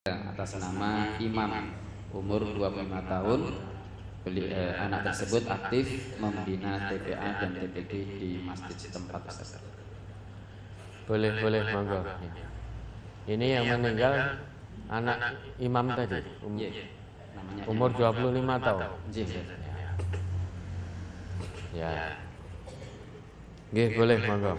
atas nama Imam, umur 25 tahun. Anak tersebut aktif membina TPA dan TPD di masjid setempat. Boleh, monggo. Ini yang meninggal anak imam tadi, umur 25 tahun. Ya. Nggih, boleh, monggo.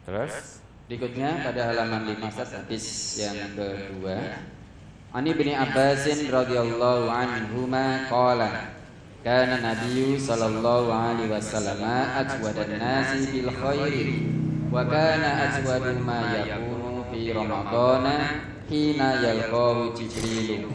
Terus berikutnya pada halaman 5 hadis yang kedua. Ani bin Abbasin radhiyallahu anhuma qala kana nabiyyu sallallahu alaihi wasallam ajwadan nasi bil khairi wa kana ajwadu ma yakunu fi ramadana hina yalqahu jibril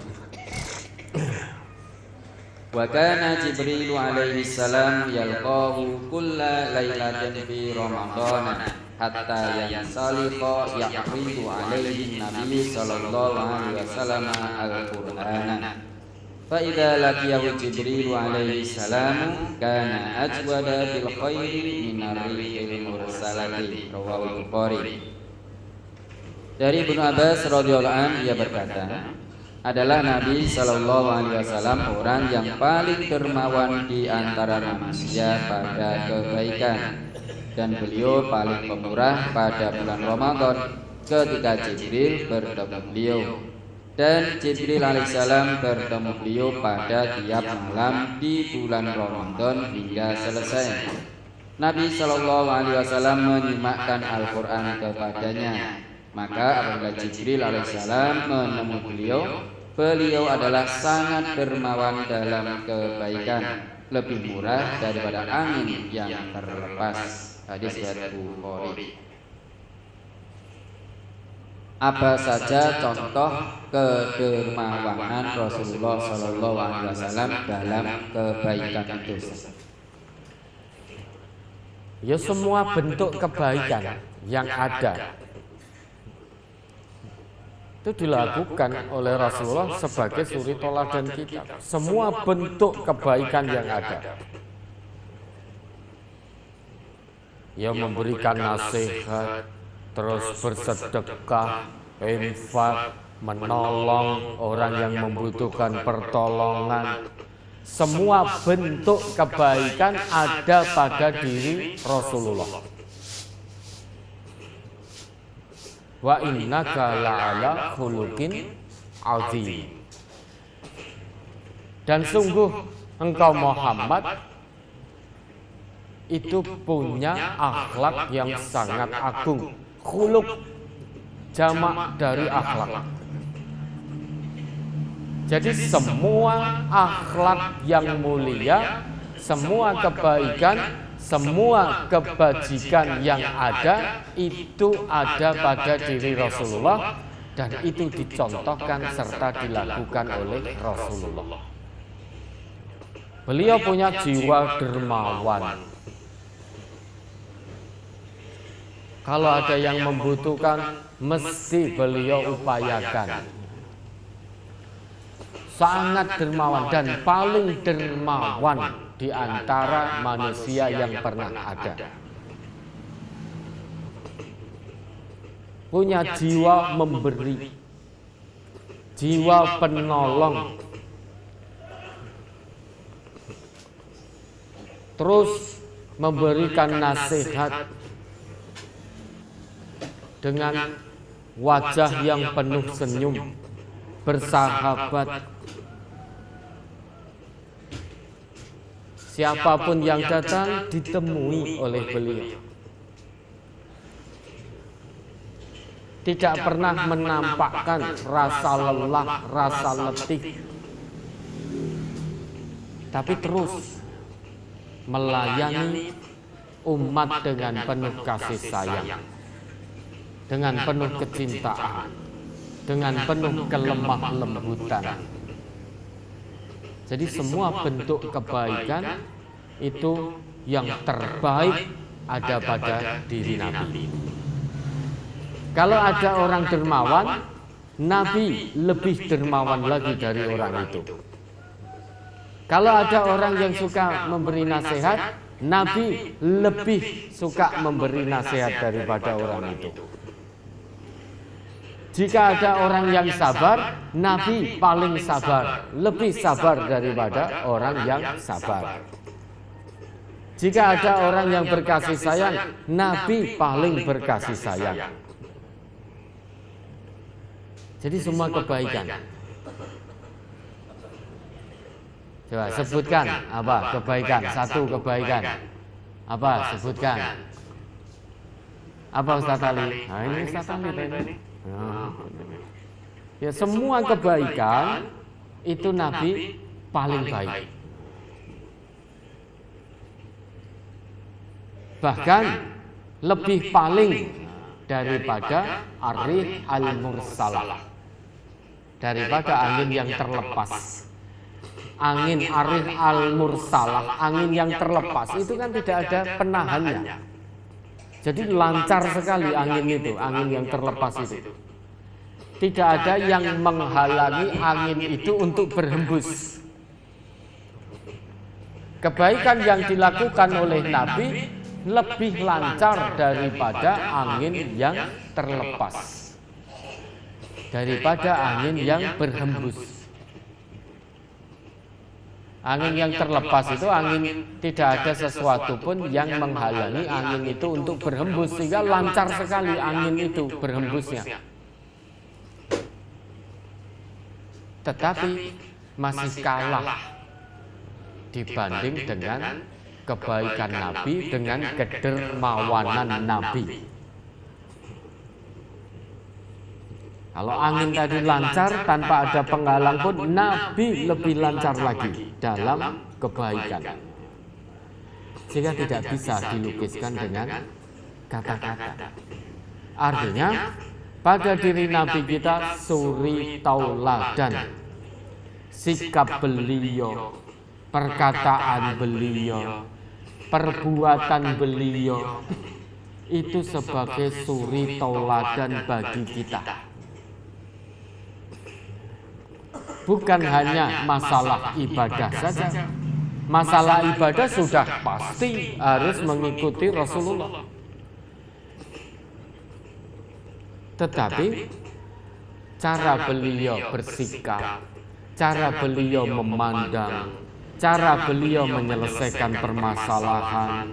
wa kana jibril alaihi salam yalqahu kulla lailatin fi ramadana hatta yansaliqa yaqridu alaihi nabi sallallahu alaihi wasallam al-Qur'ana fa idza laqiyahu Jibril alaihi salam kana ajwada bil khairi min ar-rihil mursalati rawahu Bukhari. Dari Ibnu Abbas radhiyallahu anhu, ia berkata, adalah Nabi sallallahu alaihi wasallam orang yang paling dermawan di antara manusia pada kebaikan, dan beliau paling pemurah pada bulan Ramadan ketika Jibril bertemu beliau, dan Jibril alaihissalam bertemu beliau pada tiap malam di bulan Ramadan hingga selesai. Nabi Shallallahu Alaihi Wasallam menyimakkan Al-Quran kepadanya. Maka apabila Jibril alaihissalam menemui beliau, beliau adalah sangat dermawan dalam kebaikan, lebih murah daripada angin yang terlepas. Hadis riwayat Bukhari. Apa saja contoh kedermawanan Rasulullah Shallallahu Alaihi Wasallam dalam kebaikan itu? Ya, semua bentuk kebaikan yang ada itu dilakukan oleh Rasulullah sebagai suri toladan kita. Semua bentuk kebaikan yang ada, ya, memberikan nasihat, terus bersedekah, infak, menolong orang yang membutuhkan pertolongan. Semua bentuk kebaikan ada pada diri Rasulullah. Wa innaka la'ala khuluqin azim. Dan sungguh engkau Muhammad itu punya akhlak yang sangat agung. Khuluq jamak dari akhlak. Jadi semua akhlak yang mulia, semua kebaikan, semua kebajikan yang ada itu ada pada diri Rasulullah, dan itu dicontohkan serta dilakukan oleh Rasulullah. Beliau punya jiwa dermawan. Kalau ada yang membutuhkan, mesti beliau upayakan. Sangat dermawan dan paling dermawan di antara manusia yang pernah ada. Punya jiwa memberi, jiwa penolong. Terus memberikan nasihat dengan wajah yang penuh senyum, bersahabat. Siapapun yang datang ditemui oleh beliau. Tidak pernah menampakkan rasa lelah, rasa letih, tapi terus melayani umat dengan penuh kasih sayang, dengan penuh kecintaan, dengan penuh kelemah lembutan. Jadi semua bentuk kebaikan itu yang terbaik ada pada diri Nabi. Kalau ada orang dermawan, Nabi lebih dermawan lagi dari orang itu. Kalau ada orang yang suka memberi nasihat, Nabi lebih suka memberi nasihat daripada orang itu. Jika ada orang yang sabar, Nabi paling sabar, lebih sabar daripada orang yang sabar. Jika ada orang yang berkasih sayang, Nabi paling berkasih sayang. Jadi semua kebaikan. Coba sebutkan apa kebaikan? Satu kebaikan. Apa? Sebutkan. Apa Ustaz Ali? Nah, ini Ustaz Ali ini. Ya, semua kebaikan itu Nabi paling baik. Bahkan lebih paling daripada ar-rih al-mursalah, daripada angin yang terlepas. Angin ar-rih al-mursalah, angin yang terlepas itu kan tidak ada penahannya. Jadi lancar sekali angin itu, angin yang terlepas itu. Tidak ada yang menghalangi angin itu untuk berhembus. Kebaikan yang dilakukan oleh Nabi lebih lancar daripada angin yang terlepas, daripada angin yang berhembus. Angin yang terlepas itu angin tidak ada sesuatu pun yang menghalangi angin itu untuk berhembus, sehingga lancar sekali angin itu berhembusnya. Tetapi masih kalah dibanding dengan kebaikan Nabi, dengan kedermawanan Nabi. Kalau angin tadi lancar tanpa ada penghalang pun, Nabi lebih lancar lagi dalam kebaikan. Sehingga tidak bisa dilukiskan dengan kata-kata. Artinya, pada diri Nabi kita suri tauladan, sikap beliau, perkataan beliau, perbuatan beliau itu sebagai suri tauladan bagi kita. Bukan hanya masalah ibadah saja. Masalah ibadah sudah pasti harus mengikuti Rasulullah. Tetapi cara beliau bersikap, cara beliau memandang, cara beliau menyelesaikan permasalahan,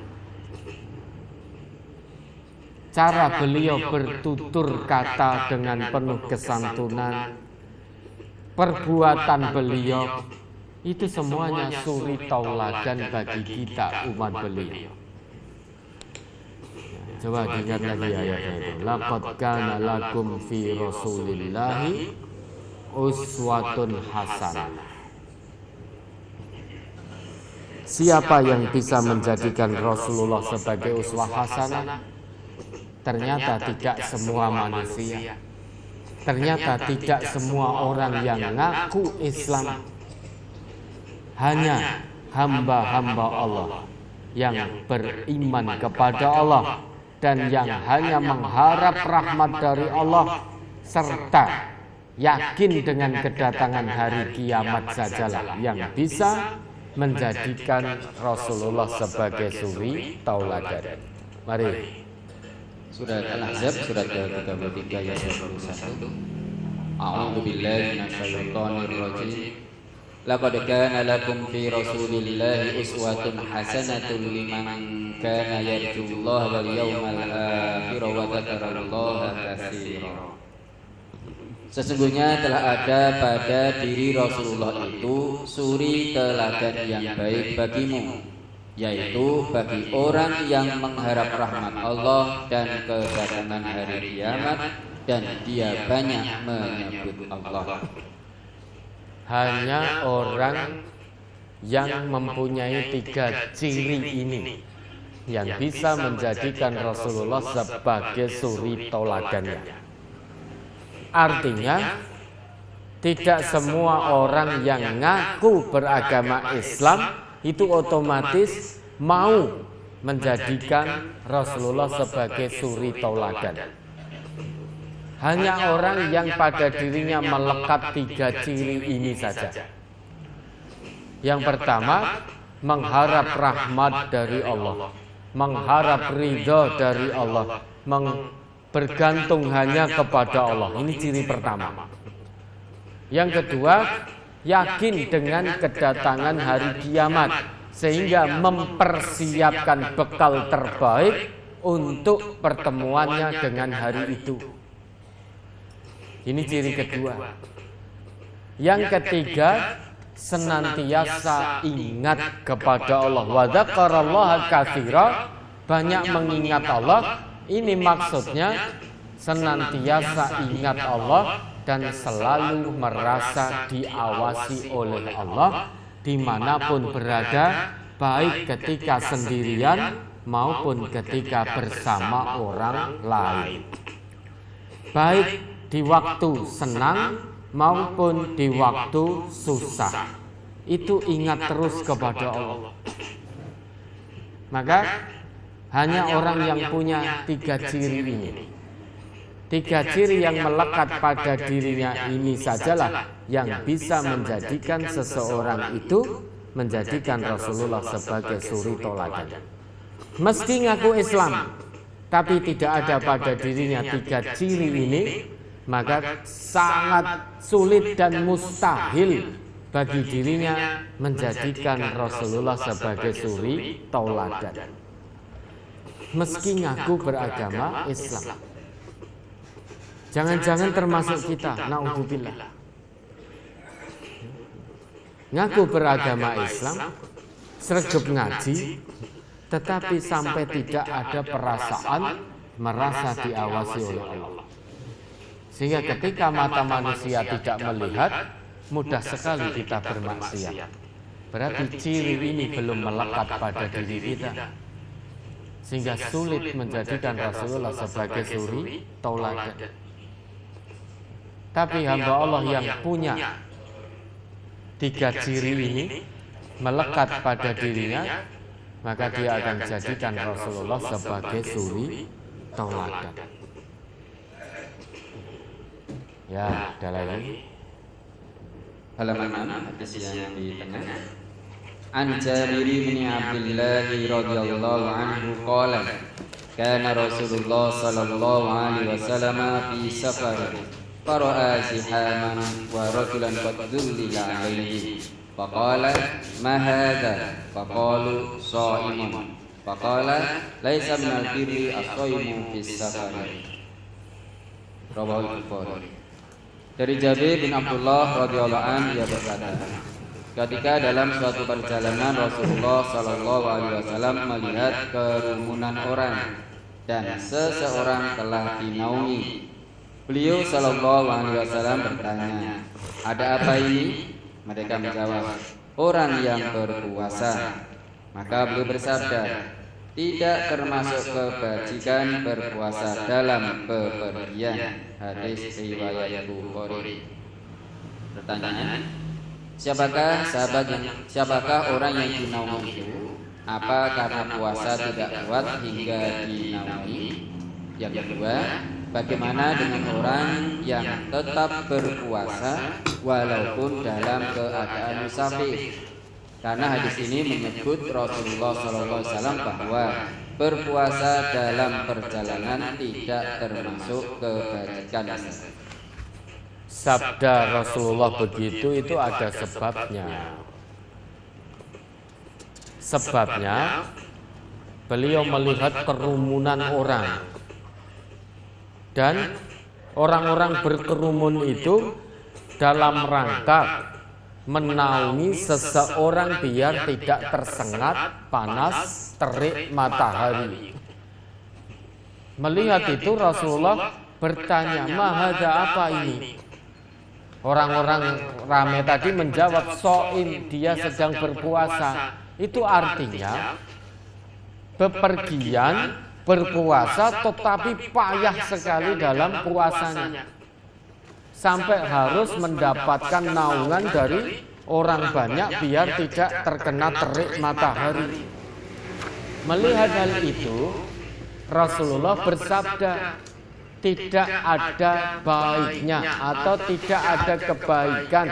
cara beliau bertutur kata dengan penuh kesantunan, perbuatan beliau, itu semuanya suri tauladan bagi kita umat beliau. Coba diingat lagi ayatnya itu. Laqad kana lakum fi Rasulillahi uswatun hasanah. Siapa yang bisa menjadikan Rasulullah sebagai uswah hasanah? Ternyata tidak semua manusia. Ternyata tidak semua orang yang ngaku Islam. Hanya hamba-hamba Allah yang beriman kepada Allah dan yang hanya mengharap rahmat dari Allah serta yakin dengan kedatangan hari kiamat sajalah yang bisa menjadikan Rasulullah sebagai suri tauladan. Mari. Surat Al-Ahzab surat ke-33 ayat 21. A'udzu billahi minasyaitonir rajim. Laqad kana lakum fi Rasulillahi uswatun hasanatun liman kana yarjullaha wal yawmal akhir wa dzakarallaha katsiran. Sesungguhnya telah ada pada diri Rasulullah itu suri teladan yang baik bagimu, yaitu bagi orang yang mengharap rahmat Allah dan kedatangan hari kiamat, dan dia banyak menyebut Allah. Hanya orang yang mempunyai 3 ciri ini yang bisa menjadikan Rasulullah sebagai suri tauladannya. Artinya, tidak semua orang yang ngaku beragama Islam itu otomatis mau menjadikan Rasulullah sebagai suri tauladan. Hanya orang yang pada dirinya melekat 3 ciri ini saja. Yang pertama, mengharap rahmat dari Allah, mengharap ridho dari Allah, bergantung hanya kepada Allah. Ini ciri pertama. Yang kedua, yakin dengan kedatangan hari kiamat sehingga mempersiapkan bekal terbaik untuk pertemuannya dengan hari itu. Ini ciri kedua. Yang ketiga, senantiasa ingat kepada Allah. Wa dzakarallaha katsira, banyak mengingat Allah. Ini maksudnya senantiasa ingat Allah dan selalu merasa diawasi oleh Allah dimanapun berada, baik ketika sendirian maupun ketika bersama orang lain, baik di waktu senang maupun di waktu susah. Itu ingat terus kepada Allah. Maka hanya orang yang punya 3 ciri ini, 3 ciri yang melekat pada dirinya ini sajalah yang bisa menjadikan seseorang itu menjadikan Rasulullah sebagai suri toladan. Meski ngaku Islam, tapi tidak ada pada dirinya 3 ciri ini, maka sangat sulit dan mustahil bagi dirinya menjadikan Rasulullah sebagai suri toladan. Meski ngaku beragama Islam, jangan-jangan termasuk kita, naudzubillah, ngaku beragama Islam, sregep ngaji, tetapi sampai tidak ada perasaan merasa diawasi oleh Allah. Sehingga ketika mata manusia tidak melihat, mudah sekali kita bermaksiat. Berarti ciri ini belum melekat pada diri kita, sehingga sulit menjadikan Rasulullah sebagai suri tauladan. Tapi hamba Allah yang punya 3 ciri ini melekat pada dirinya, maka dia akan jadikan Rasulullah sebagai suri tauladan. Ya, ada lagi. Halaman 6 hadis yang di tengah. An Jabir bin Abdullah radhiyallahu anhu qala kana Rasulullah sallallahu alaihi wasallam fi safar fara'a zihaman wa rajulan qad dhullila alaihi faqala ma hadha faqalu sha'imun faqala laisa minal birri as-shaimu fi safar. Rawahu Bukhari. Dari Jabir bin Abdullah radhiyallahu anhu, dia berkata, ketika dalam suatu perjalanan Rasulullah sallallahu alaihi wasallam melihat kerumunan orang dan seseorang telah dinaungi. Beliau sallallahu alaihi wasallam bertanya, "Ada apa ini?" Mereka menjawab, "Orang yang berpuasa." Maka beliau bersabda, "Tidak termasuk kebajikan berpuasa dalam bepergian." Hadis riwayat Bukhari. Pertanyaan: Siapakah orang yang dinaungi itu? Apa karena puasa tidak kuat hingga dinaungi? Yang kedua, bagaimana dengan orang yang tetap berpuasa walaupun dalam keadaan musafir? Karena hadis ini menyebut Rasulullah SAW bahwa berpuasa dalam perjalanan tidak termasuk kebajikan. Sabda Rasulullah begitu itu ada sebabnya. Sebabnya beliau melihat kerumunan orang, dan orang-orang berkerumun itu dalam rangka menaungi seseorang biar tidak tersengat panas terik matahari. Melihat itu Rasulullah bertanya, "Mahada apa ini?" Orang-orang ramai tadi menjawab, "Shaim, dia sedang berpuasa." Itu artinya bepergian berpuasa tetapi payah sekali dalam puasanya, sampai harus mendapatkan naungan dari orang banyak biar tidak terkena terik matahari. Melihat hal itu, Rasulullah bersabda, tidak ada baiknya atau tidak ada kebaikan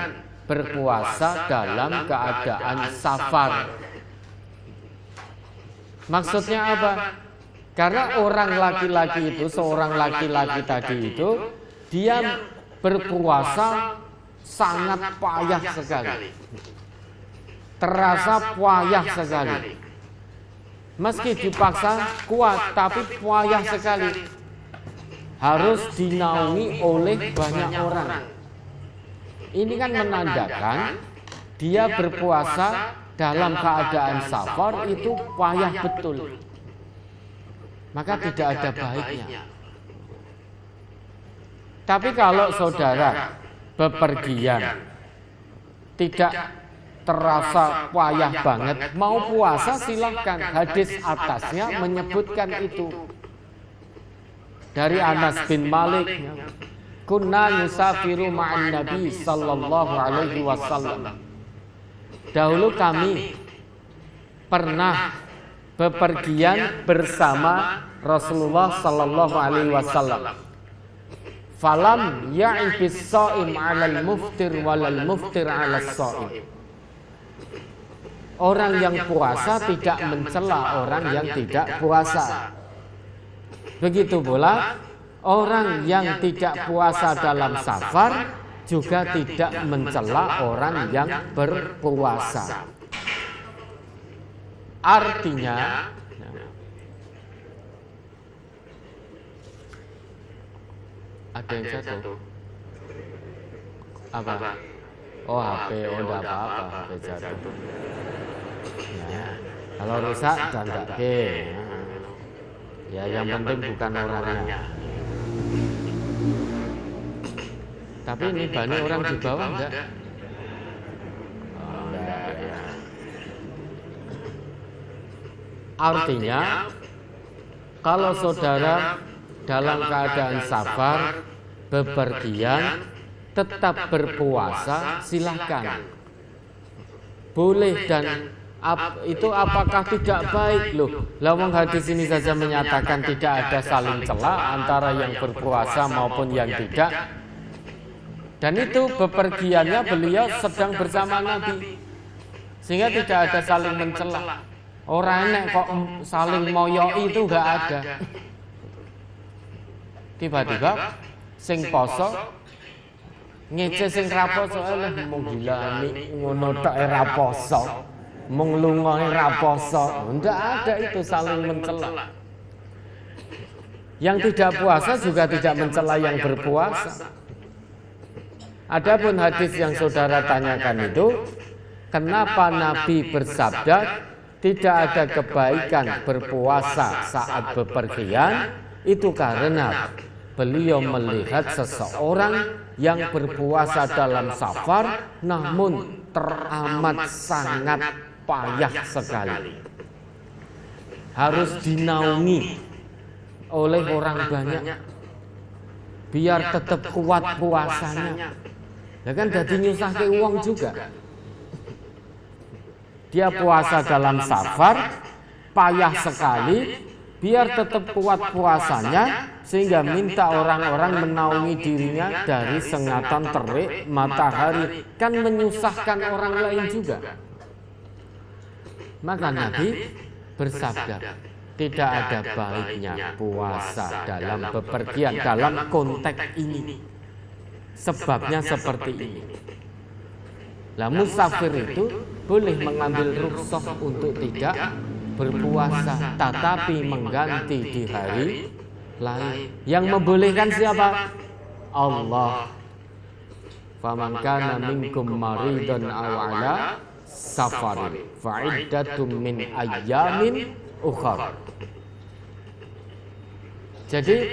berpuasa dalam keadaan safar. Maksudnya apa? Karena orang laki-laki itu, seorang laki-laki tadi itu, dia berpuasa sangat payah sekali. Terasa payah sekali. Meski dipaksa kuat, tapi payah sekali. Harus dinaungi oleh banyak orang. Ini kan menandakan dia berpuasa dalam keadaan safar itu payah betul. Maka tidak ada baiknya. Tapi kalau saudara bepergian, tidak terasa payah banget, mau puasa silahkan. Hadis atasnya menyebutkan itu. Dari Anas bin Malik, kunna nusafiru ma'an Nabi sallallahu alaihi wasallam. Dahulu kami pernah bepergian bersama Rasulullah sallallahu alaihi wasallam. Falam ya'ibis shaim 'alal muftir walal muftir 'alas shaim. Orang yang puasa tidak mencela orang yang tidak puasa. Begitu pula orang yang tidak puasa dalam safar juga tidak mencela orang yang berpuasa. Artinya ada yang jatuh. Apa? Oh, HP. Oh, enggak apa-apa, HP jatuh. Ya, kalau rusak dan enggak ke. Ya, yang penting bukan orangnya. Tapi ini banyak orang di bawah enggak? Oh, enggak ya. Artinya kalau saudara dalam keadaan safar, bepergian, tetap berpuasa, silahkan. Boleh dan itu apakah tidak baik loh? Lawang hadis ini saja menyatakan tidak ada saling cela antara yang berpuasa maupun yang tidak. Dan itu bepergiannya beliau sedang bersama Nabi, sehingga tidak ada saling mencela. Orang enek kok saling moyoi itu enggak ada. Tiba-tiba sing poso ngece sing raposo mung gilani ngono tok ra poso. Mung lunga ra poso. Enggak ada itu saling mencela. Yang tidak puasa juga tidak mencela yang berpuasa. Adapun hadis yang saudara tanyakan itu, kenapa Nabi bersabda tidak ada kebaikan berpuasa saat bepergian? Itu karena beliau melihat seseorang yang berpuasa dalam safar namun teramat sangat payah sekali. Harus dinaungi oleh orang banyak biar tetap kuat puasanya. Ya kan jadi nyusahke uang juga. Dia puasa dalam safar, payah sekali, biar tetap kuat puasanya, sehingga minta orang-orang menaungi dirinya dari sengatan terik matahari. Kan menyusahkan orang lain juga. Maka Nabi bersabda, tidak ada baiknya puasa dalam bepergian dalam konteks ini. Sebabnya seperti ini. Lah musafir itu boleh mengambil rukhsah untuk tidak berpuasa, tetapi mengganti di hari lain. Yang membolehkan siapa? Allah. Faman kana minkum maridun aw ala safarin fa iddatum min ayyamin ukhra. Jadi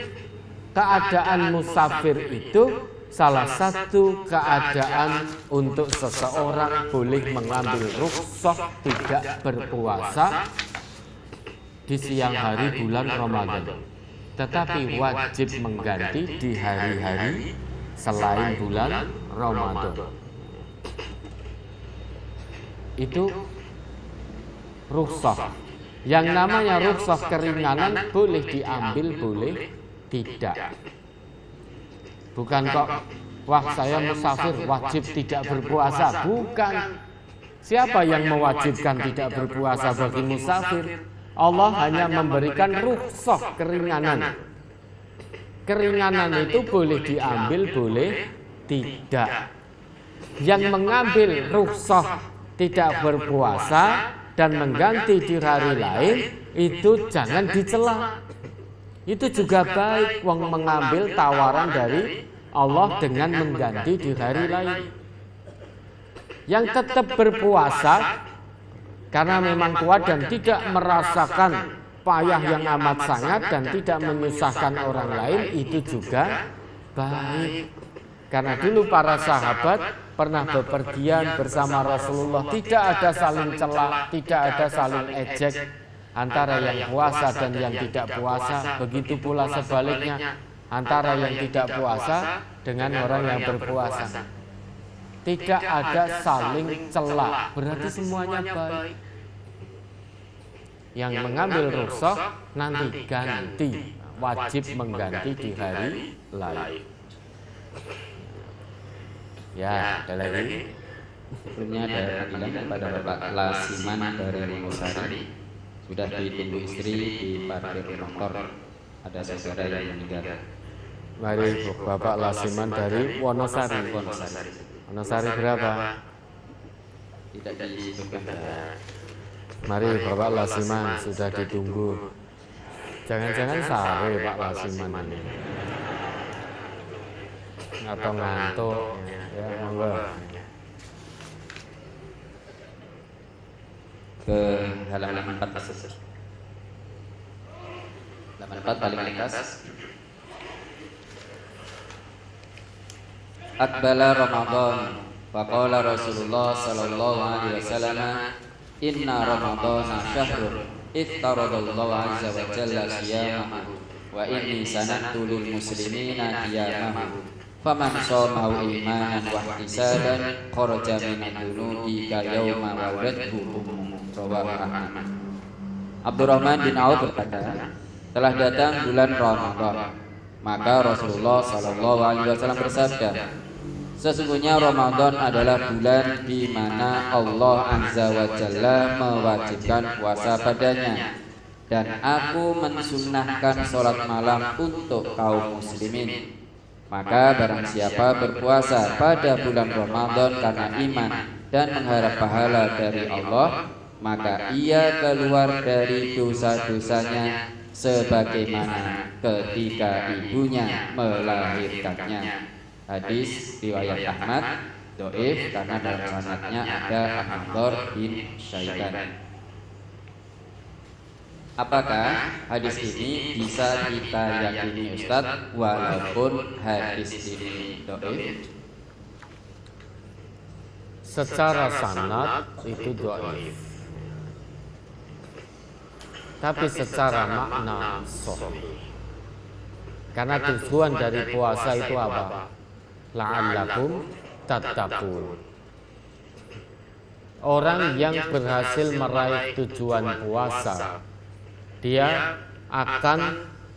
keadaan musafir itu salah satu keadaan untuk seseorang boleh mengambil rukhsah tidak berpuasa di siang hari bulan Ramadan, tetapi wajib mengganti di hari-hari selain bulan Ramadan. Itu rukhsah. Yang namanya rukhsah keringanan boleh diambil, boleh tidak. Bukan kok, wah saya musafir wajib tidak berpuasa. Bukan. Siapa yang mewajibkan tidak berpuasa bagi musafir? Allah hanya memberikan rukhsah, keringanan. Keringanan itu boleh diambil, boleh tidak. Yang mengambil rukhsah tidak berpuasa dan mengganti di hari lain itu jangan dicela. Itu juga baik, wong mengambil tawaran dari Allah dengan mengganti di hari lain. Yang tetap berpuasa karena memang kuat dan tidak merasakan payah yang amat sangat dan tidak menyusahkan orang lain, itu juga baik. Karena dulu para sahabat pernah bepergian bersama Rasulullah, tidak ada saling cela, tidak ada saling ejek antara yang puasa dan yang tidak puasa. Begitu pula sebaliknya antara yang tidak puasa dengan orang yang berpuasa. Tidak ada saling cela, berarti semuanya baik. Yang mengambil rukhsah nanti ganti, wajib mengganti di hari lain. Ya, ada lagi. Sebelumnya ada panggilan kepada Bapak Lasiman dari Wonosari. Sudah ditunggu istri di parkir motor. Ada saudara yang meninggal. Mari Bapak Lasiman dari Wonosari. Wonosari berapa? Tidak disebutkan. Mari Bapak Lasiman, sudah ditunggu. Jangan-jangan sare Pak Lasiman ini. Atau ngantuk. Ya, monggo. Ke halaman 4. Halaman 4 paling atas. Aqbala Ramadan, faqala Rasulullah sallallahu alaihi wasallam, inna Ramadana syahrun iftaradallahu azza wa jalla siyamahu wa inni sanadtu lil muslimina qiyamahu faman shamahu imanan wa ihtisaban kharaja min ad-dunubi ka yauma waladhu rawahu Ahmad. Abdurrahman bin Auf berkata, telah datang bulan Ramadan, maka Rasulullah sallallahu alaihi wasallam bersabda, sesungguhnya Ramadan adalah bulan di mana Allah Azza wa Jalla mewajibkan puasa padanya, dan aku mensunnahkan sholat malam untuk kaum muslimin. Maka barang siapa berpuasa pada bulan Ramadan karena iman dan mengharap pahala dari Allah, maka ia keluar dari dosa-dosanya sebagaimana ketika ibunya melahirkannya. Hadis riwayat Ahmad, dhaif karena dalam sanadnya ada Ahmad bin Syaiban. Apakah hadis ini bisa kita yakini Ustadz walaupun hadis ini dhaif? Secara sanad itu dhaif. Tapi secara makna sahih. Karena tujuan dari puasa itu apa? La'allakum tattaqun. Orang yang berhasil meraih tujuan puasa, dia akan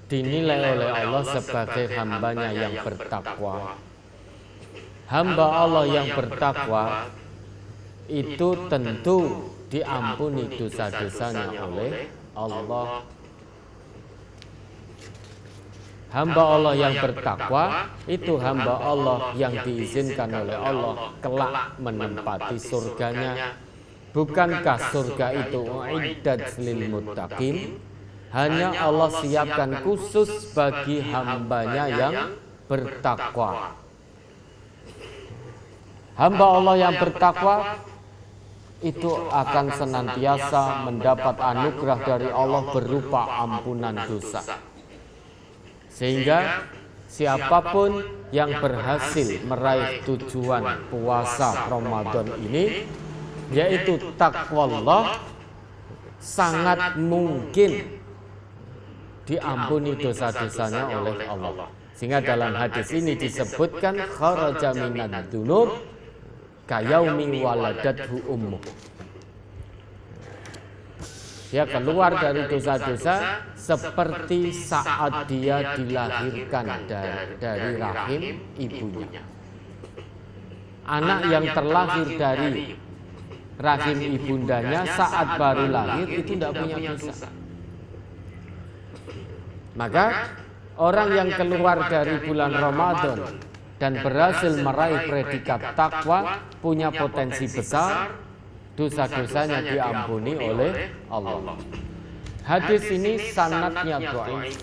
dinilai oleh Allah sebagai hambanya yang bertakwa. Hamba Allah yang bertakwa itu tentu diampuni dosa-dosanya oleh Allah. Hamba Allah yang bertakwa itu hamba Allah yang diizinkan oleh Allah kelak menempati surganya. Bukankah surga itu uiddat lil muttaqin? Hanya Allah siapkan khusus bagi hambanya yang bertakwa. Hamba Allah yang bertakwa itu akan senantiasa mendapat anugerah dari Allah berupa ampunan dosa. Sehingga siapapun yang berhasil meraih tujuan puasa Ramadan ini, yaitu taqwallah, sangat mungkin diampuni dosa-dosanya oleh Allah. Sehingga dalam hadis ini disebutkan kharaja minad dzunub kayaumi waladathu ummuh. Dia keluar dari dosa-dosa seperti saat dia dilahirkan dari rahim ibunya. Anak yang terlahir dari rahim ibundanya saat baru lahir itu tidak punya dosa. Maka orang yang keluar dari bulan Ramadan dan berhasil meraih predikat takwa punya potensi besar, dosa-dosanya diampuni oleh Allah. Hadis ini sanadnya dhaif,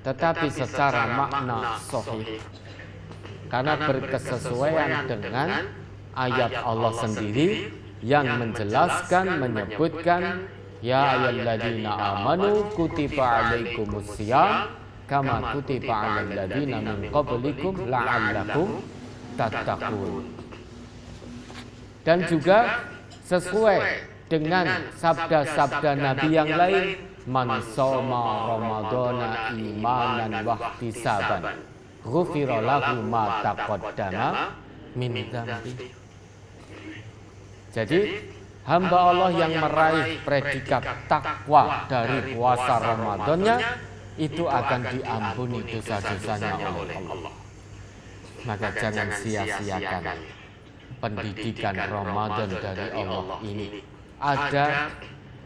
tetapi secara makna sahih karena berkesesuaian dengan ayat Allah sendiri yang menjelaskan, menyebutkan ya ayyuhalladzina amanu kutiba alaikumusiyam kama kutiba alal ladzina min qablikum la'allakum tattaqun. Dan juga sesuai dengan sabda-sabda Nabi yang lain, man shoma ramadhana imanan wa ihtisaban ghufira lahu ma taqaddama min dzambi. Jadi hamba Allah yang meraih predikat takwa dari puasa Ramadannya itu akan diampuni dosa-dosanya oleh Allah. Maka jangan sia-siakan pendidikan Ramadan dari Allah ini. Ada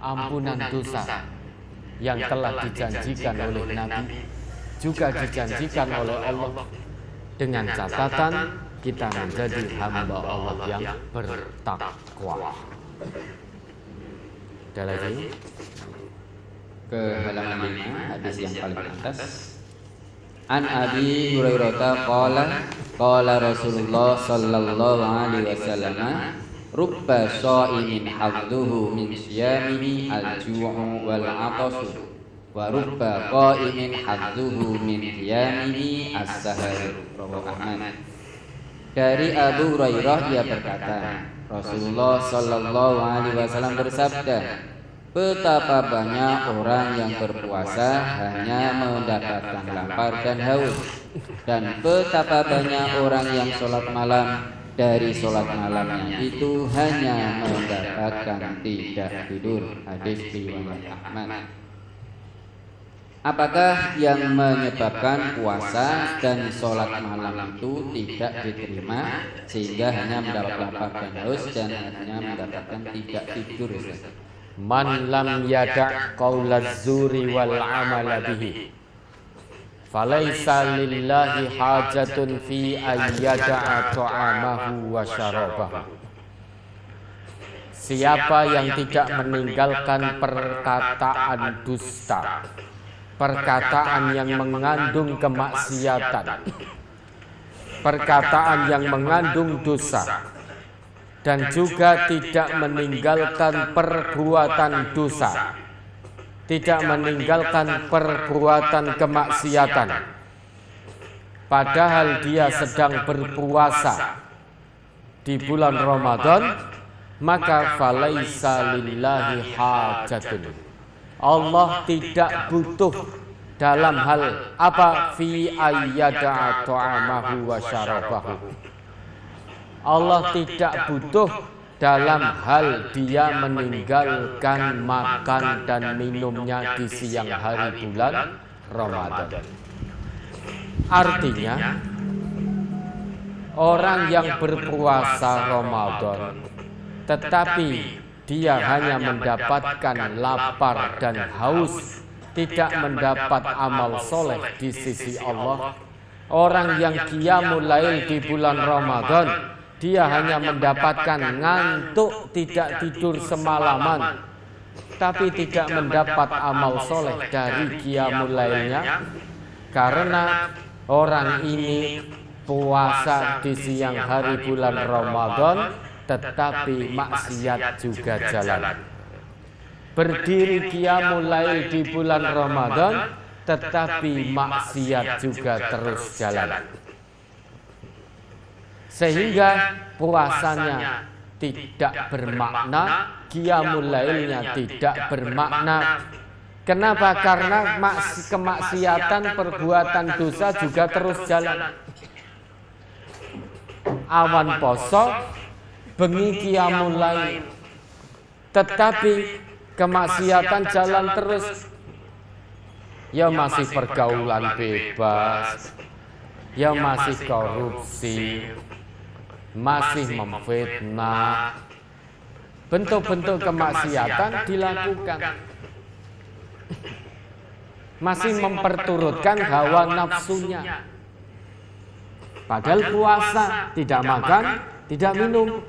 ampunan dosa yang telah dijanjikan oleh Nabi, juga dijanjikan oleh Allah, dengan catatan kita menjadi hamba Allah yang bertakwa. Ada lagi? Ke halaman 5, hadis yang paling atas. An Abi Hurairah qala Rasulullah sallallahu alaihi wasallam, rubba sha'imin hadduhu min siyamihi al-ju'u wal 'atashu wa rubba qa'imin hadduhu min qiyamihi as-sahar. Rawahu Ahmad. Dari Abu Hurairah ia berkata, Rasulullah sallallahu alaihi wasallam bersabda, betapa banyak orang yang berpuasa hanya mendapatkan lapar dan haus, dan betapa banyak orang yang sholat malam, dari sholat malamnya itu hanya mendapatkan tidak tidur. Hadis riwayat Ahmad. Apakah yang menyebabkan puasa dan sholat malam itu tidak diterima sehingga hanya mendapat lapar dan haus dan hanya mendapatkan tidak tidur? Man lam yada' qaulaz zuri wal amala bihi falaisa lillahi hajatun fi ayyada'a ta'amahu wa syarabahu. Siapa yang tidak meninggalkan perkataan dusta, perkataan yang mengandung kemaksiatan, perkataan yang mengandung dosa, dan juga tidak meninggalkan perbuatan dosa, tidak meninggalkan perbuatan kemaksiatan, padahal dia sedang berpuasa di bulan Ramadan, maka falaisa lillahi hajatun. Allah tidak butuh dalam hal apa fi ayyada'a ta'amahu wa syarabahu. Allah tidak butuh dalam hal dia meninggalkan makan dan minumnya di siang hari bulan Ramadan. Artinya, orang yang berpuasa Ramadan tetapi dia hanya mendapatkan lapar dan haus, tidak mendapat amal soleh di sisi Allah. Orang yang qiyamul lail di bulan Ramadan, dia hanya mendapatkan ngantuk, tidak tidur semalaman, tapi tidak mendapat amal soleh dari qiyamul lailnya, karena orang ini puasa di siang hari bulan Ramadan tetapi maksiat juga jalan. Berdiri qiyamul lail di bulan Ramadan tetapi maksiat juga terus jalan. Sehingga puasanya tidak bermakna, qiyamul lailnya tidak bermakna. Kenapa? Karena kemaksiatan, perbuatan dosa juga terus jalan. Awan poso, bengi qiyamul lail, tetapi kemaksiatan jalan terus. Ya masih pergaulan bebas, ya masih korupsi, masih memfitnah, bentuk-bentuk kemaksiatan dilakukan. masih memperturutkan hawa nafsunya. Padahal puasa, tidak makan, tidak minum.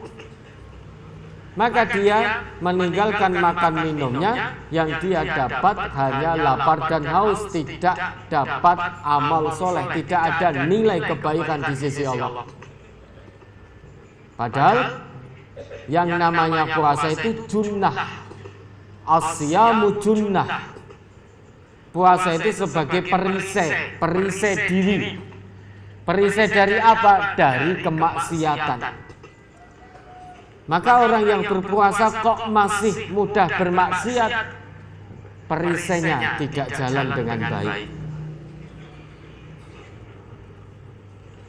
Maka dia meninggalkan makan minumnya, yang dia dapat hanya lapar dan haus, tidak dapat amal soleh, tidak ada nilai kebaikan di sisi Allah. Padahal yang namanya puasa itu junnah, asyamu junnah. Puasa itu sebagai perisai diri. Perisai dari apa? Dari kemaksiatan. Maka orang yang berpuasa kok masih mudah bermaksiat, perisainya tidak jalan dengan baik.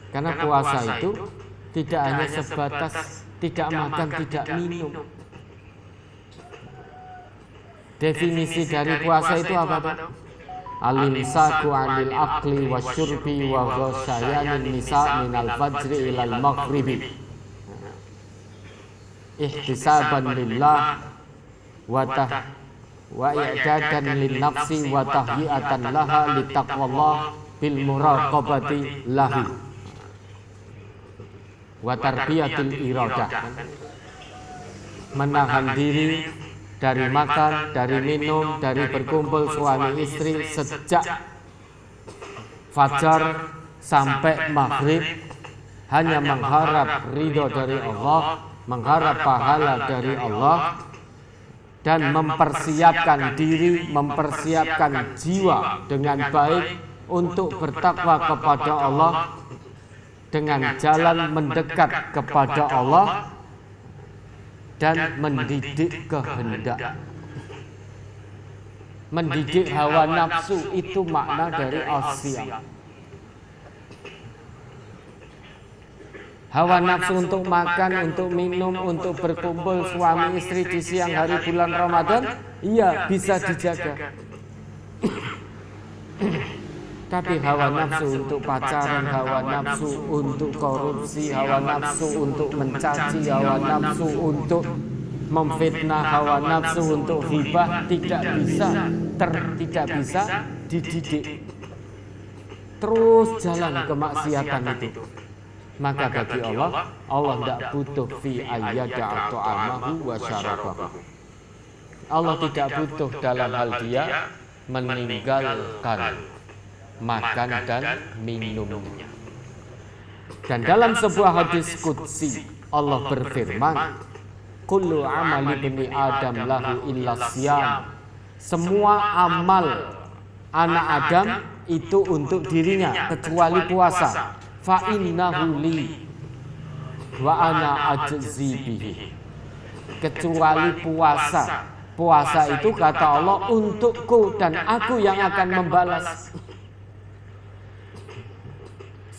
Karena puasa itu tidak hanya sebatas tidak makan, tidak minum. Definisi dari puasa itu apa, Pak? Al-imsaku 'anil akli wasyurbi wa ghasyayanin nisa minal fajri ilal maghribi. Ihtisaban lillah wa i'dadan lin nafsi wa tahyiatan laha litaqwallah bil muraqabati lahu wa tarbiyatil iradah. Menahan diri dari makan, dari minum, dari berkumpul suami istri sejak fajar sampai maghrib, hanya mengharap ridho dari Allah, mengharap pahala dari Allah, dan mempersiapkan diri, mempersiapkan jiwa dengan baik untuk bertakwa kepada Allah dengan jalan mendekat kepada Allah dan mendidik kehendak. Mendidik hawa nafsu itu makna dari asyam. Hawa nafsu untuk makan, untuk minum, untuk berkumpul suami istri di siang hari bulan Ramadan, iya bisa dijaga. Tapi hawa nafsu untuk pacaran, hawa nafsu untuk korupsi, hawa nafsu untuk mencaci, hawa nafsu untuk memfitnah, hawa nafsu untuk hibah tidak bisa dididik. Terus jalan kemaksiatan itu. Maka bagi Allah tidak butuh fi ayyada ta'amahu wa syarabahu. Allah tidak butuh dalam hal dia meninggalkan makan dan minumnya. Dan dalam sebuah hadis qudsi Allah berfirman, kullu amali ibni adam lahu illa siyam. Semua amal anak Adam itu untuk dirinya kecuali puasa. Fa innahu li wa ana ajzi bihi. Kecuali puasa. Puasa itu kata Allah untukku dan aku yang akan membalas.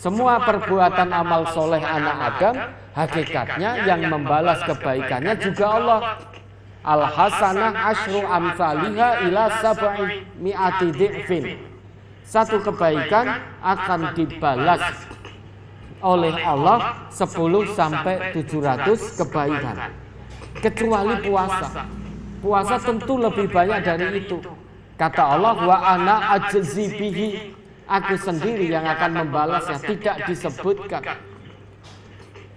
Semua perbuatan amal soleh anak Adam, hakikatnya yang membalas kebaikannya juga Allah. Al-hasanah asyru amsalihha ila sab'i mi'ati dhi'fin. Satu kebaikan akan dibalas oleh Allah 10 sampai 700 kebaikan. Kecuali puasa. Puasa tentu lebih banyak dari itu. Kata Allah, wa ana ajzi bihi. Aku sendiri yang akan membalasnya, tidak disebutkan.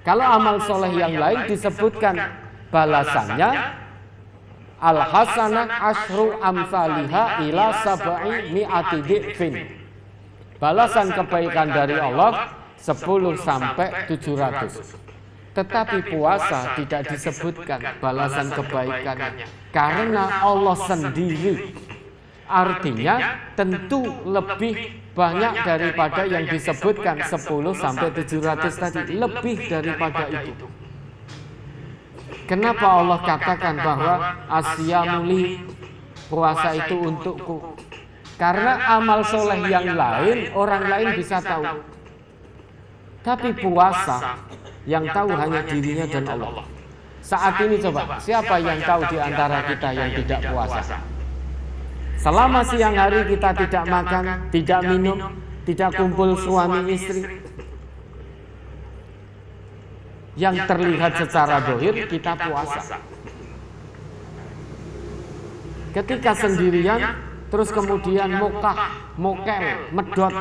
Kalau amal soleh yang lain disebutkan balasannya al-hasanah asyru amsalihha ila sab'i mi'ati dhi'fin. Balasan kebaikan dari Allah 10 sampai 700. Tetapi puasa tidak disebutkan balasan kebaikannya karena Allah sendiri. Artinya tentu lebih banyak daripada yang disebutkan 10 sampai 700 tadi, lebih daripada itu. Kenapa Allah katakan bahwa asyamuli, puasa itu untukku? Karena amal soleh yang lain orang lain bisa tahu. Tapi puasa yang tahu hanya dirinya dan Allah. Saat ini coba, siapa yang tahu di antara kita yang tidak puasa? Selama siang hari kita tidak makan, tidak minum, tidak kumpul suami istri. Yang terlihat secara dohir kita puasa. Ketika sendirian, terus kemudian mokel, medot,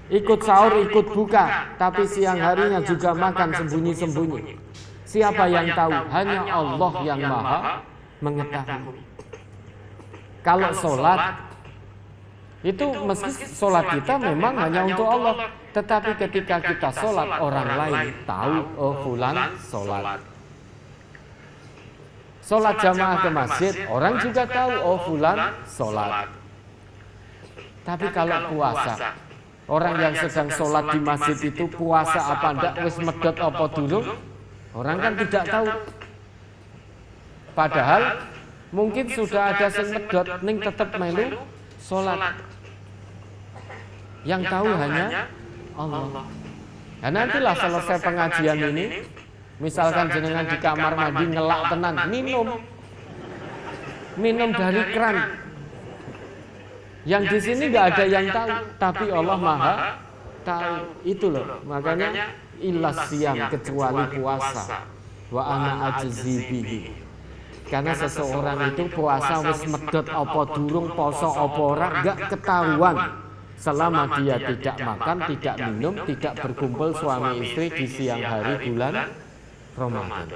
ikut sahur, ikut buka, tapi siang harinya juga makan sembunyi-sembunyi. Siapa yang tahu? Hanya Allah yang maha mengetahui. Kalau sholat, itu meski sholat kita memang hanya untuk Allah, tetapi ketika kita sholat, orang lain tahu, oh fulan sholat. Sholat jamaah ke masjid, orang juga tahu, oh fulan sholat. Tapi kalau puasa, orang yang sedang sholat di masjid itu puasa apa enggak, wis medot apa durung, orang kan tidak tahu. Padahal mungkin sudah ada sing medot ning tetep melu sholat. Yang tahu hanya Allah. Nah, nantilah selesai pengajian ini, misalkan jenengan di kamar mandi ngelak tenan, minum dari keran. Yang di sini nggak ada yang tahu, tapi Allah maha tahu. Itu loh, makanya ilas siam, kecuali puasa. Wa ana ajzi bihi. Karena seseorang itu puasa wis medot apa durung, poso apa ora, enggak ketahuan selama dia tidak makan, tidak minum, tidak berkumpul suami istri di siang hari bulan Ramadan.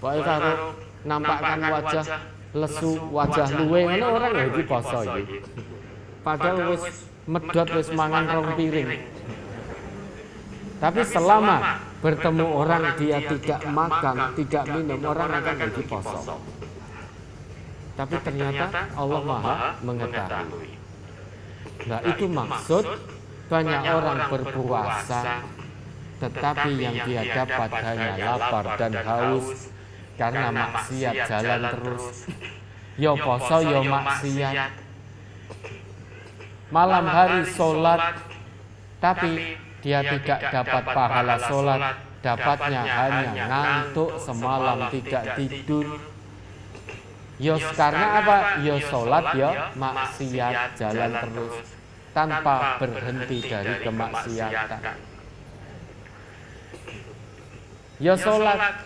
Pokoke karo nampakkan wajah lesu, wajah luwe ngono orang ya iki poso iki. Padahal wis medot wis mangan rong piring. Tapi selama bertemu orang dia tidak makan, tidak minum, orang akan jadi poso. Tapi ternyata Allah maha mengetahui. Nah itu maksud banyak orang berpuasa, tetapi yang dia dapat hanya lapar dan haus karena maksiat jalan terus. Yo poso yo maksiat. Malam hari sholat, tapi dia tidak dapat pahala sholat, dapatnya hanya ngantuk semalam tidak tidur. Yo karena apa? Yo sholat yo maksiat jalan terus tanpa berhenti dari kemaksiatan. Yo sholat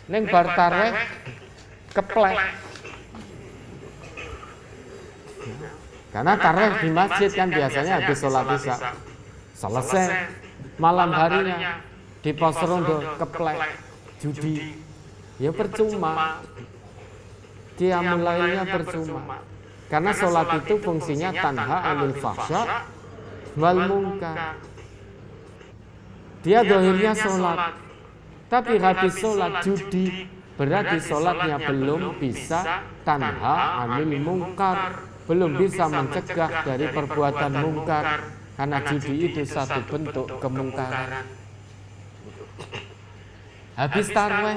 ning bar tarawih keplek. Karena tarawih di masjid kan biasanya habis sholat isya. Selesai malam harinya di pos rondo keplek judi, ya percuma. Qiyamul lailnya percuma. Karena sholat itu fungsinya tanha 'anil fahsya wal munkar. Dia dohirnya sholat, tapi habis sholat judi, berarti sholatnya belum bisa tanha 'anil munkar, belum bisa mencegah dari perbuatan mungkar. Karena judi itu satu bentuk kemungkaran. Habis tarawih,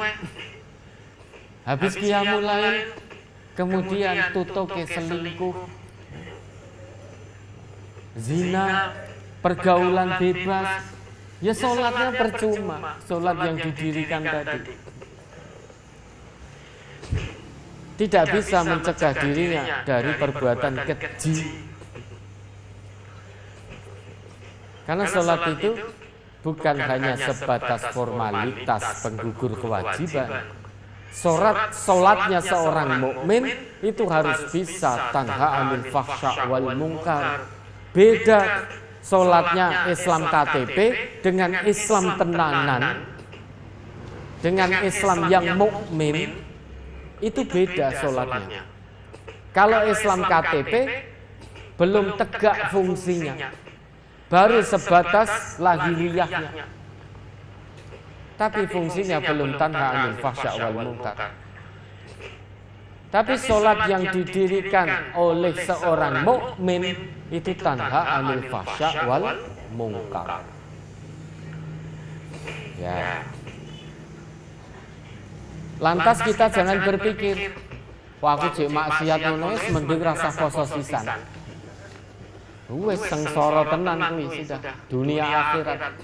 habis qiyamul lail, kemudian tutuke selingkuh, zina, pergaulan bebas, ya sholatnya percuma. Sholat yang didirikan tadi tidak bisa mencegah dirinya dari perbuatan keji. Karena sholat itu bukan hanya sebatas formalitas penggugur kewajiban. Sholatnya seorang mukmin itu harus bisa tanha 'anil fahsya wal munkar. Beda sholatnya Islam KTP dengan Islam tenanan, dengan Islam yang mukmin, itu beda sholatnya. Kalau Islam KTP belum tegak fungsinya, baru sebatas lahiriahnya, tapi fungsinya belum tanha 'anil fahsya wal munkar. Tapi sholat yang didirikan oleh seorang mukmin itu tanha 'anil fahsya wal munkar. Ya. Lantas kita jangan berpikir, wah aku jek maksiat ngono wis mending rasa poso sisan. Wis sengsara tenan kuwi sudah dunia akhirat.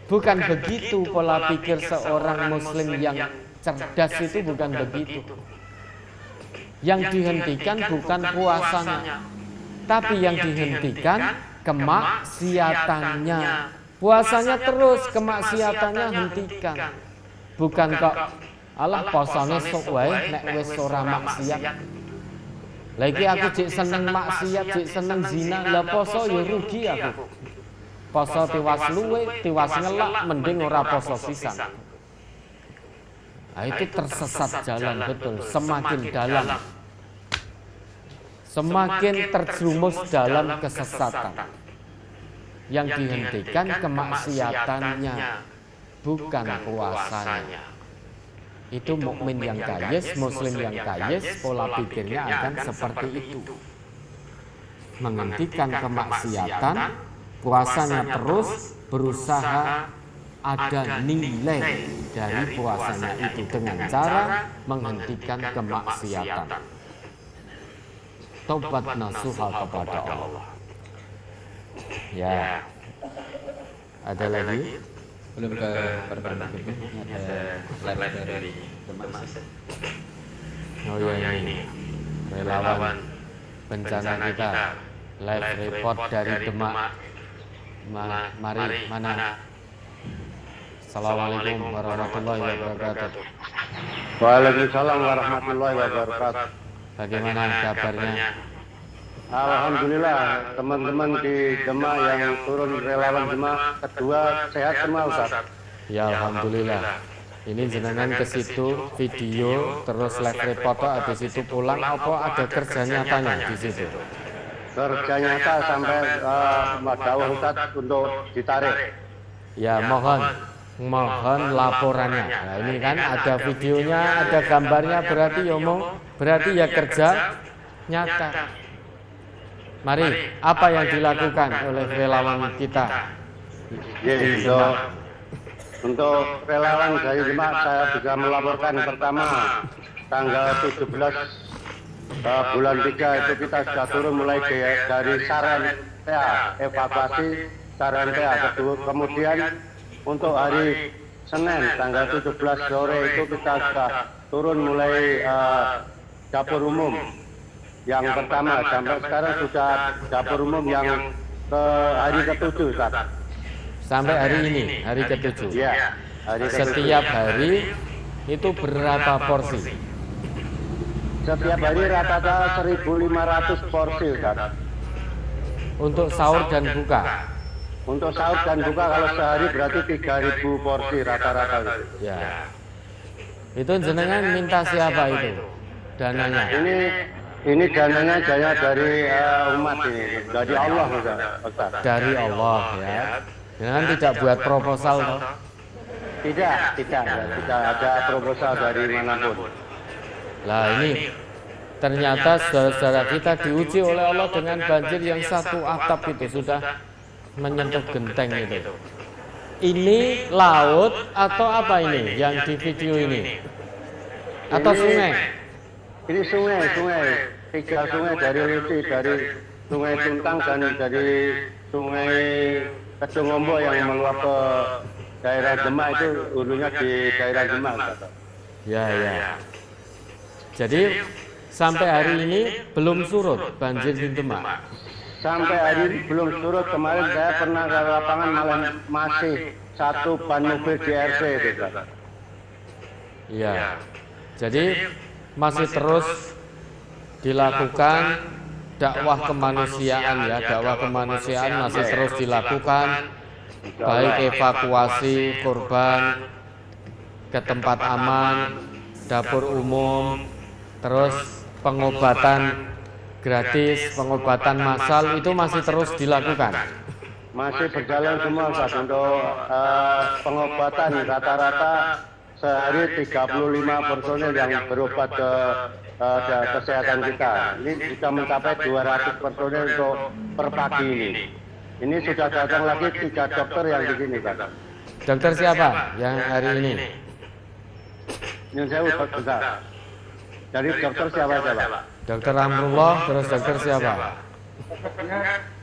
Bukan begitu pola pikir seorang muslim yang cerdas itu, bukan begitu. Yang dihentikan bukan puasanya, tapi yang dihentikan kemaksiatannya. Puasanya terus, kemaksiatannya hentikan. Bukan kok Alah posone sok wae nek wis ora maksiat. Lah iki aku jek seneng maksiat, jek seneng zina, lah poso ya rugi aku. Poso tiwas luwe, tiwas ngelak, mending ora poso sisan. Nah, itu tersesat jalan betul, semakin dalam, semakin terjerumus dalam kesesatan. Yang dihentikan kemaksiatannya, bukan puasanya. Itu mukmin yang kayes, muslim yang kayes, pola pikirnya akan seperti itu. Menghentikan kemaksiatan, puasanya terus berusaha ada nilai dari puasanya itu dengan cara menghentikan kemaksiatan. Tobat nasuha kepada Allah. Ya. Ada lagi? Belum ke pertanyaan berikutnya, ada live dari Demak. Oh ya ini relawan bencana kita, live report dari Demak. Mari mana? Assalamualaikum warahmatullahi wabarakatuh. Waalaikumsalam warahmatullahi wabarakatuh. Bagaimana kabarnya? Alhamdulillah teman-teman di Demak yang turun relawan Demak kedua sehat semua Ustaz. Ya alhamdulillah. Ini jenengan ke situ video terus live report habis itu pulang apa ada kerja nyatanya di situ? Kerja nyata sampai Madawah Ustaz untuk ditarik. Ya mohon laporannya. Nah ini kan ada videonya, ada gambarnya, berarti ya kerja nyata. Mari, apa yang dilakukan oleh relawan kita? Untuk relawan dari Demak saya bisa melaporkan pertama tanggal 17 bulan 3 itu kita sudah turun mulai dari Saran PA, evakuasi Saran PA. Kemudian untuk hari Senin tanggal 17 sore itu kita sudah turun mulai dapur umum. Yang pertama sampai sekarang sudah dapur umum yang ke hari ke-7 Ustaz. Sampai hari ini, hari ke-7. Iya, hari ke-7. Setiap hari itu berapa porsi? Setiap hari rata-rata 1.500 porsi Ustaz. Untuk sahur dan buka. Untuk sahur dan buka kalau sehari berarti 3.000 porsi rata-rata. Ya. Itu jenengan minta siapa itu? Dananya. Ini dananya dari umat ini, dari Allah Ustaz. Dari Allah ya. Jangan tidak buat proposal toh. Tidak ada proposal dari manapun. Lah ini ternyata saudara-saudara kita diuji oleh Allah dengan banjir yang satu atap itu sudah menyentuh genteng itu. Ini laut atau apa ini yang di video ini? Atau sungai? Ini sungai. 3 sungai dari Luti, dari Sungai Tuntang dan dari Sungai Kedungombo yang meluap ke daerah Demak itu hulunya di daerah Demak. Ya. Jadi sampai hari ini belum surut banjir di Demak. Sampai hari ini belum surut. Kemarin saya pernah ke lapangan malah masih 1 ban mobil di RT itu. Iya. Jadi masih terus dilakukan dakwah kemanusiaan ya, dakwah kemanusiaan masih terus dilakukan, baik evakuasi korban ke tempat aman, dapur umum, terus pengobatan gratis, pengobatan massal itu masih terus dilakukan. Masih berjalan semua Ustaz untuk pengobatan rata-rata sehari 35 personil yang berobat ke kesehatan kita. Ini sudah mencapai 200 personil untuk per pagi ini. Ini sudah datang lagi 3 dokter yang di sini Pak. Dokter siapa yang hari ini? Yang saya udah bentar. Dari dokter siapa? Dokter Amrullah, terus dokter siapa?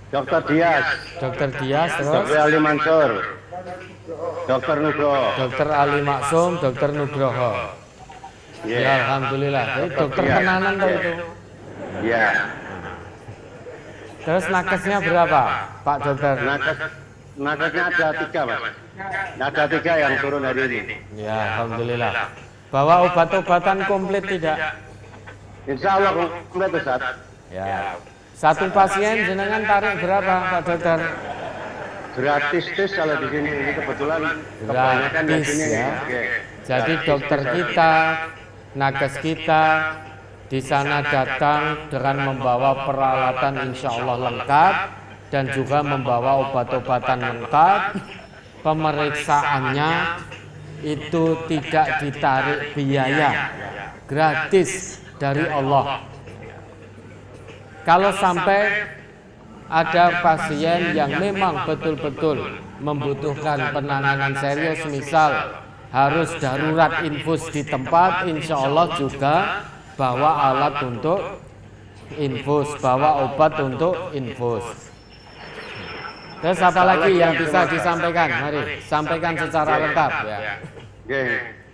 Dokter Dias. Dokter Dias, terus Dokter Ali Mansur. Dokter Nugroho. Dokter Ali Maksum, dokter Nugroho. Ya alhamdulillah. Jadi dokter tenanan tuh itu. Iya. Terus nakesnya berapa, Pak Dokter? Nakesnya ada 3 Mas. Ada 3 yang turun hari ini. Ya alhamdulillah. Bawa obat-obatan komplit tidak? Insya Allah komplit Ustaz. Ya. Satu pasien jenengan tarik berapa Pak Dokter? Gratis tes kalau di sini ini kebetulan kebanyakan di Gratis sini. ya. Oke. Jadi dokter kita, nakes kita di sana datang dengan membawa peralatan insya Allah lengkap dan juga membawa obat-obatan lengkap. Pemeriksaannya itu tidak ditarik biaya, gratis dari Allah. Kalau sampai ada pasien yang memang betul-betul membutuhkan penanganan serius, misal harus darurat infus di tempat, insya Allah juga bawa alat untuk infus, bawa obat untuk infus. Terus apa lagi yang bisa disampaikan? Mari sampaikan secara lengkap ya. Oke,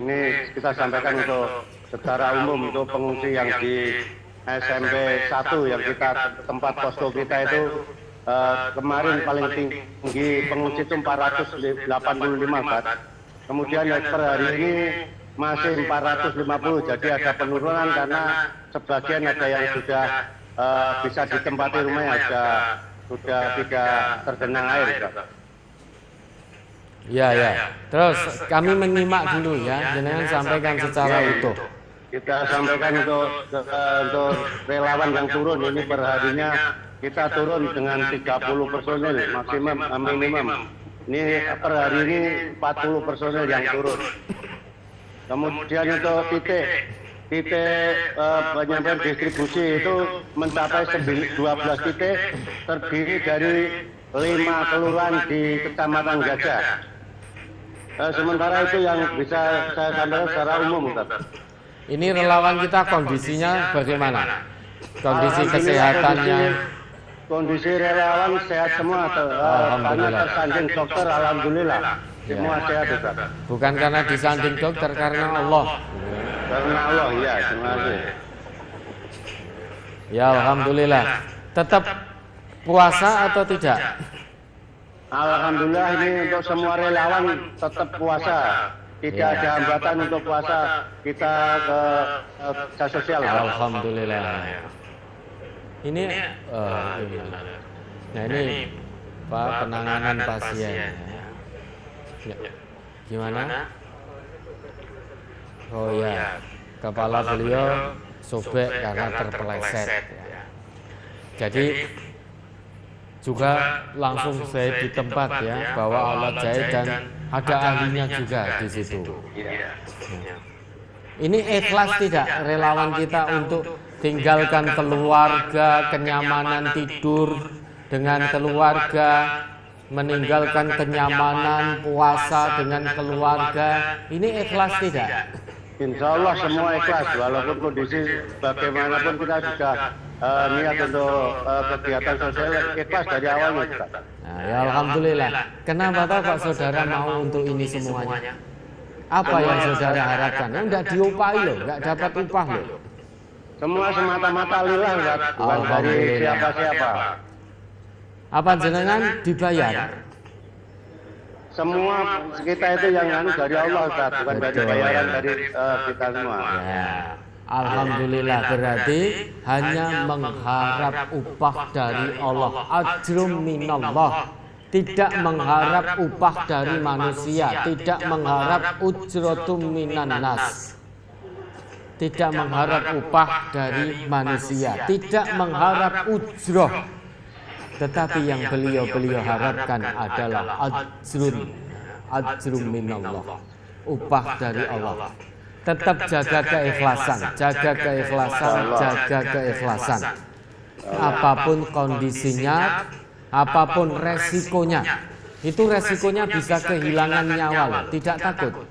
ini kita sampaikan untuk secara umum untuk pengungsi yang di SMP 1 yang kita tempat posko kita itu kemarin paling tinggi pengungsi itu 485 Pak. Kemudian per hari ini masih 450, jadi ada penurunan karena sebagian ada yang sudah bisa ditempati rumahnya, sudah tidak tergenang air Pak. Ya ya. Terus kami menyimak dulu ya, jenengan sampaikan secara utuh. Kita sampaikan untuk relawan yang turun ini perharinya kita turun dengan 30 personil maksimum minimum. Ini per hari ini 40 personil yang turun. Kemudian untuk titik penyampaian distribusi itu mencapai 12 titik terdiri dari 5 kelurahan di Kecamatan Gajah. Sementara itu yang bisa saya sampaikan secara umum, Ustaz. Ini relawan kita kondisinya bagaimana? Kondisi kesehatannya? Kondisi relawan sehat semua, karena tersanding dokter, alhamdulillah semua sehat Ustaz. Bukan karena disanding dokter, karena Allah. Karena Allah, ya, terima kasih. Ya alhamdulillah. Tetap puasa atau tidak? Alhamdulillah ini untuk semua relawan tetap puasa. Tidak ada hambatan untuk puasa kita ke sosial. Alhamdulillah. Ini nah ini Pak penanganan pasien. Ya. Gimana? Oh ya, kepala beliau sobek karena terpeleset. Ya. Jadi juga langsung saya di tempat ya, bawa alat jahit dan ada ahlinya juga di situ. Ini ikhlas tidak relawan kita untuk tinggalkan keluarga, kenyamanan tidur dengan keluarga, meninggalkan kenyamanan puasa dengan keluarga. Ini ikhlas tidak? Insya Allah semua ikhlas, walaupun kondisi bagaimanapun kita sudah niat untuk kegiatan sosial ikhlas dari awalnya Ustaz. Nah, ya alhamdulillah. Kenapa Pak saudara mau untuk ini semuanya? Apa yang saudara harapkan? Enggak diupahi loh, enggak dapat upah loh. Semua semata-mata lillah Ustaz, bukan dari siapa-siapa. Apa jenengan dibayar? Semua kita itu yang dari Allah Ustaz, bukan dari bayaran dari kita semua. Ya. Alhamdulillah, berarti hanya mengharap upah dari Allah, ajrum minallah, tidak mengharap upah dari manusia, tidak mengharap ujratum minan nas, tidak mengharap upah dari manusia, tidak mengharap ujroh, tetapi yang beliau harapkan adalah ajrum minallah, upah dari Allah. Tetap jaga keikhlasan, jaga keikhlasan, jaga keikhlasan. Apapun kondisinya, apapun resikonya. Itu resikonya bisa kehilangan nyawa loh. Tidak takut.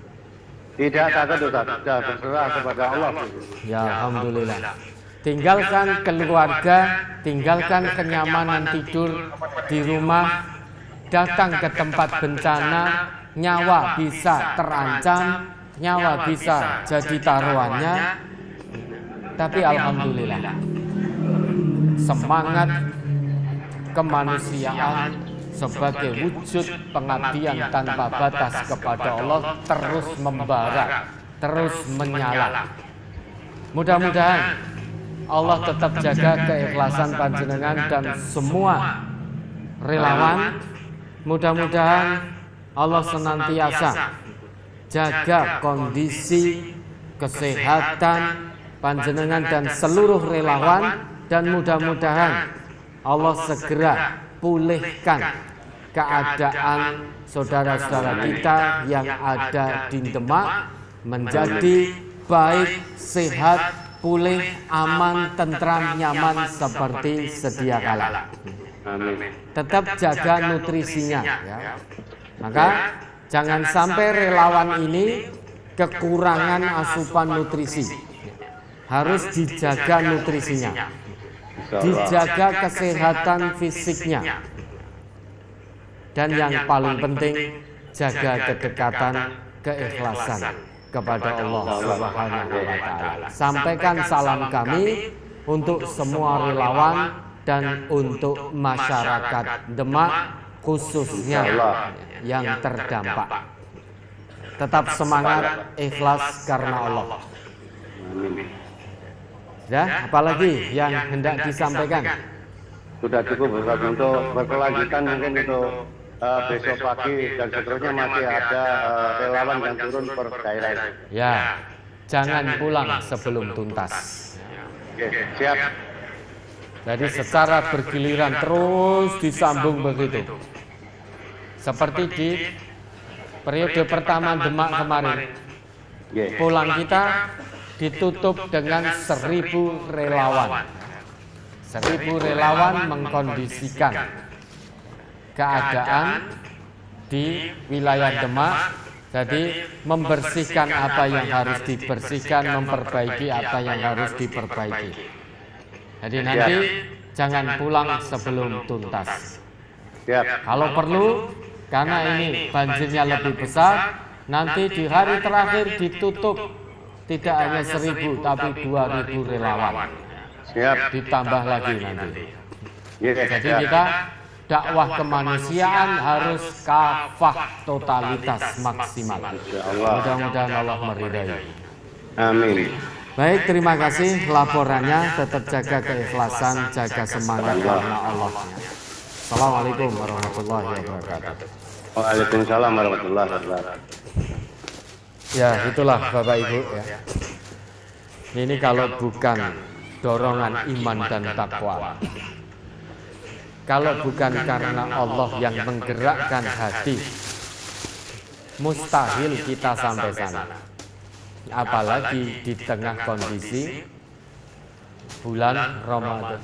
Tidak takut Ustaz, sudah berserah kepada Allah. Ya alhamdulillah. Tinggalkan keluarga, tinggalkan kenyamanan tidur di rumah, datang ke tempat bencana, nyawa bisa terancam, nyawa bisa jadi taruhannya, tapi alhamdulillah semangat kemanusiaan sebagai wujud pengabdian tanpa batas kepada Allah terus membara terus menyala. Mudah-mudahan Allah tetap jaga keikhlasan panjenengan dan semua relawan. Mudah-mudahan Allah senantiasa jaga kondisi kesehatan panjenengan dan seluruh relawan, dan mudah-mudahan Allah segera pulihkan keadaan saudara-saudara kita yang ada di Demak menjadi baik, sehat, pulih, aman, tentram, nyaman seperti sedia kala. Tetap jaga nutrisinya ya. Maka jangan sampai relawan ini kekurangan asupan nutrisi. Harus dijaga nutrisinya, dijaga kesehatan fisiknya, dan yang paling penting jaga kedekatan, keikhlasan kepada Allah Subhanahu wa taala. Sampaikan salam kami untuk semua relawan dan untuk masyarakat Demak khususnya yang terdampak. Tetap semangat, ikhlas karena Allah. Ya, apalagi yang hendak disampaikan? Sudah cukup Ustaz. Untuk berkelanjutan mungkin untuk besok pagi dan seterusnya masih ada relawan yang turun per daerah. Ya, jangan pulang sebelum tuntas. Oke, siap. Jadi secara bergiliran terus disambung begitu. Seperti di periode pertama Demak kemarin, pulang kita ditutup dengan 1.000 relawan. 1.000 relawan mengkondisikan keadaan di wilayah Demak. Jadi membersihkan apa yang harus dibersihkan, memperbaiki apa yang harus diperbaiki. Jadi nanti jangan pulang sebelum tuntas. Kalau perlu, karena ini banjirnya lebih besar, nanti di hari terakhir ditutup tidak hanya 1.000 tapi 2.000 relawan. Ditambah lagi nanti. Jadi kita dakwah kemanusiaan harus kafah totalitas maksimal. Mudah-mudahan Allah meridai. Amin. Baik, terima kasih laporannya. Tetap jaga keikhlasan, jaga semangat karena Allah. Assalamualaikum warahmatullahi wabarakatuh. Waalaikumsalam warahmatullahi wabarakatuh. Ya, itulah Bapak Ibu ya. Ini kalau bukan dorongan iman dan takwa, kalau bukan karena Allah yang menggerakkan hati, mustahil kita sampai sana. Apalagi di tengah kondisi bulan Ramadan.